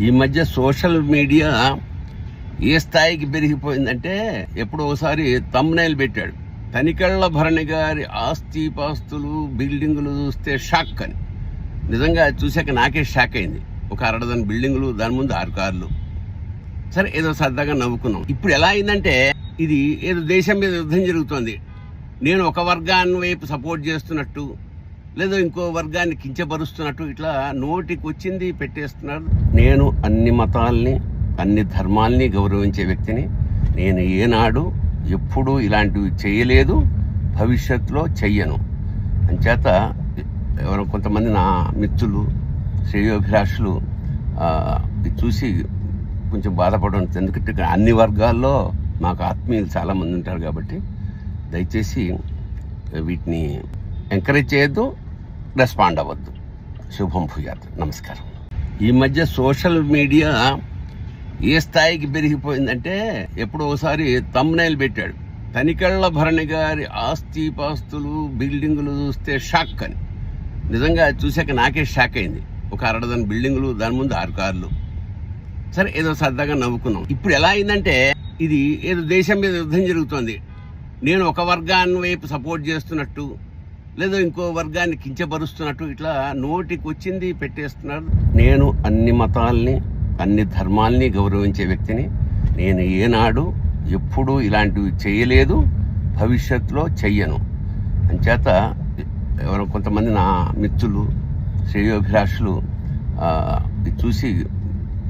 ఈ మధ్య social media ఏ స్థాయికి పెరిగిపోయిందంటే ఎప్పుడో ఒకసారి థంబ్నైల్ పెట్టాడు, తనికెళ్ల భరణి గారి ఆస్తిపాస్తులు బిల్డింగులు చూస్తే షాక్ అని. నిజంగా చూశాక నాకే షాక్ అయింది. ఒక 60 బిల్డింగులు, దాని ముందు 6 కార్లు. సరే, ఏదో సరదాగా నవ్వుకున్నాం. ఇప్పుడు ఎలా అయిందంటే ఇది ఏదో దేశం మీద యుద్ధం జరుగుతోంది, నేను ఒక వర్గాన్ని వైపు సపోర్ట్ చేస్తున్నట్టు, లేదా ఇంకో వర్గాన్ని కించపరుస్తున్నట్టు ఇట్లా నోటికి వచ్చింది పెట్టేస్తున్నారు. నేను అన్ని మతాల్ని, అన్ని ధర్మాల్ని గౌరవించే వ్యక్తిని. నేను ఏనాడు ఎప్పుడూ ఇలాంటివి చేయలేదు, భవిష్యత్తులో చెయ్యను. అంచేత ఎవరో కొంతమంది నా మిత్రులు, శ్రేయోభిలాషులు ఇది చూసి కొంచెం బాధపడడం. ఎందుకంటే ఇక్కడ అన్ని వర్గాల్లో మాకు ఆత్మీయులు చాలామంది ఉంటారు కాబట్టి దయచేసి వీటిని ఎంకరేజ్ చేయొద్దు, రెస్పాండ్ అవ్వద్దు. శుభం భూయాత్. నమస్కారం. ఈ మధ్య సోషల్ మీడియా ఏ స్థాయికి పెరిగిపోయిందంటే ఎప్పుడో ఒకసారి థంబ్నైల్ పెట్టాడు, తనికెళ్ల భరణి గారి ఆస్తిపాస్తులు బిల్డింగులు చూస్తే షాక్ అని. నిజంగా చూశాక నాకే షాక్ అయింది. ఒక 60 బిల్డింగులు, దాని ముందు 6 కార్లు. సరే, ఏదో సరదాగా నవ్వుకున్నాం. ఇప్పుడు ఎలా అయిందంటే ఇది ఏదో దేశం మీద యుద్ధం జరుగుతోంది, నేను ఒక వర్గాన్ని వైపు సపోర్ట్ చేస్తున్నట్టు, లేదా ఇంకో వర్గాన్ని కించపరుస్తున్నట్టు ఇట్లా నోటికి వచ్చింది పెట్టేస్తున్నారు. నేను అన్ని మతాల్ని, అన్ని ధర్మాల్ని గౌరవించే వ్యక్తిని. నేను ఏనాడు ఎప్పుడూ ఇలాంటివి చేయలేదు, భవిష్యత్తులో చెయ్యను. అంచేత ఎవరో కొంతమంది నా మిత్రులు, శ్రేయోభిలాషులు ఇది చూసి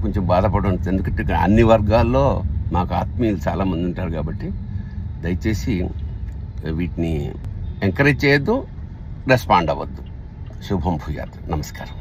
కొంచెం బాధపడడం. ఎందుకంటే ఇక్కడ అన్ని వర్గాల్లో మాకు ఆత్మీయులు చాలామంది ఉంటారు కాబట్టి దయచేసి వీటిని ఎంకరేజ్ చేయొద్దు, రెస్పాండ్ అవ్వద్దు. శుభం భూయాత్. నమస్కారం.